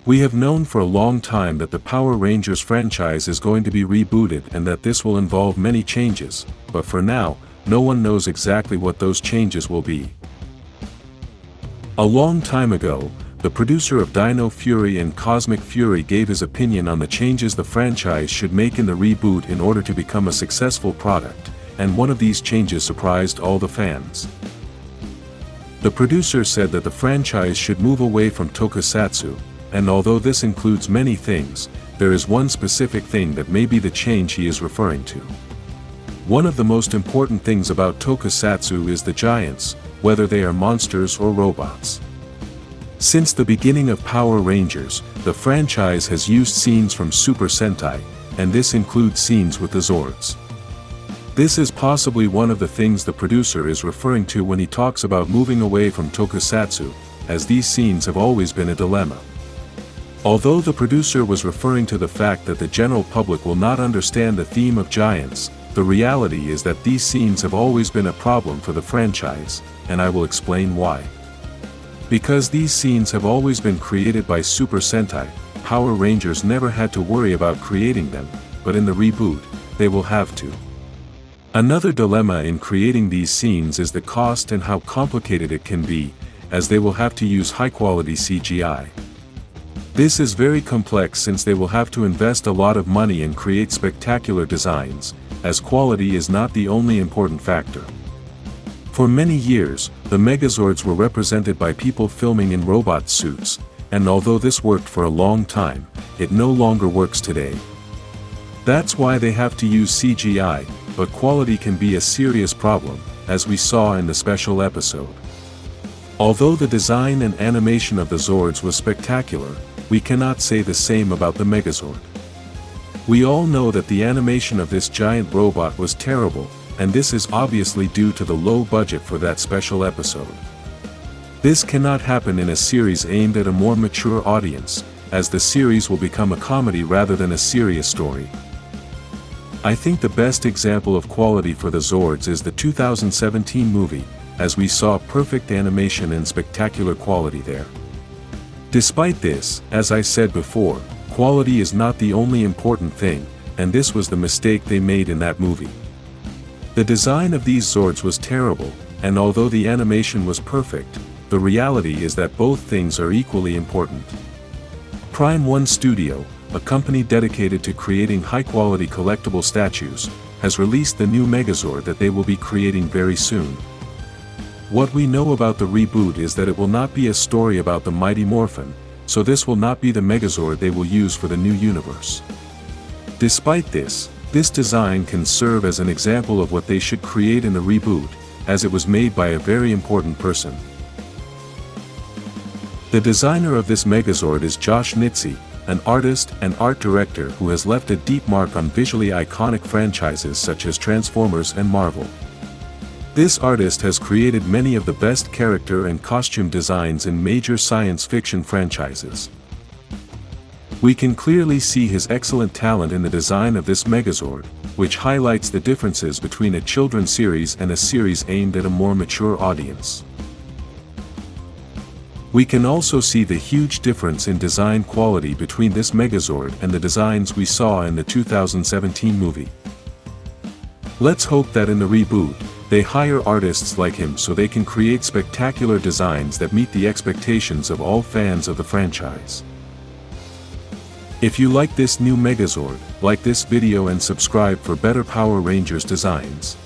We have known for a long time that the Power Rangers franchise is going to be rebooted and that this will involve many changes, but for now, no one knows exactly what those changes will be. A long time ago, the producer of Dino Fury and Cosmic Fury gave his opinion on the changes the franchise should make in the reboot in order to become a successful product, and one of these changes surprised all the fans. The producer said that the franchise should move away from tokusatsu, and although this includes many things, there is one specific thing that may be the change he is referring to. One of the most important things about tokusatsu is the giants, whether they are monsters or robots. Since the beginning of Power Rangers, the franchise has used scenes from Super Sentai, and this includes scenes with the Zords. This is possibly one of the things the producer is referring to when he talks about moving away from tokusatsu, as these scenes have always been a dilemma. Although the producer was referring to the fact that the general public will not understand the theme of giants, the reality is that these scenes have always been a problem for the franchise, and I will explain why. Because these scenes have always been created by Super Sentai, Power Rangers never had to worry about creating them, but in the reboot, they will have to. Another dilemma in creating these scenes is the cost and how complicated it can be, as they will have to use high-quality CGI. This is very complex since they will have to invest a lot of money and create spectacular designs, as quality is not the only important factor. For many years, the Megazords were represented by people filming in robot suits, and although this worked for a long time, it no longer works today. That's why they have to use CGI, but quality can be a serious problem, as we saw in the special episode. Although the design and animation of the Zords was spectacular, we cannot say the same about the Megazord. We all know that the animation of this giant robot was terrible, and this is obviously due to the low budget for that special episode. This cannot happen in a series aimed at a more mature audience, as the series will become a comedy rather than a serious story. I think the best example of quality for the Zords is the 2017 movie, as we saw perfect animation and spectacular quality there. Despite this, as I said before, quality is not the only important thing, and this was the mistake they made in that movie. The design of these Zords was terrible, and although the animation was perfect, the reality is that both things are equally important. Prime One Studio, a company dedicated to creating high-quality collectible statues, has released the new Megazord that they will be creating very soon. What we know about the reboot is that it will not be a story about the Mighty Morphin, so this will not be the Megazord they will use for the new universe. Despite this, this design can serve as an example of what they should create in the reboot, as it was made by a very important person. The designer of this Megazord is Josh Nizzi, an artist and art director who has left a deep mark on visually iconic franchises such as Transformers and Marvel. This artist has created many of the best character and costume designs in major science fiction franchises. We can clearly see his excellent talent in the design of this Megazord, which highlights the differences between a children's series and a series aimed at a more mature audience. We can also see the huge difference in design quality between this Megazord and the designs we saw in the 2017 movie. Let's hope that in the reboot, they hire artists like him so they can create spectacular designs that meet the expectations of all fans of the franchise. If you like this new Megazord, like this video and subscribe for better Power Rangers designs.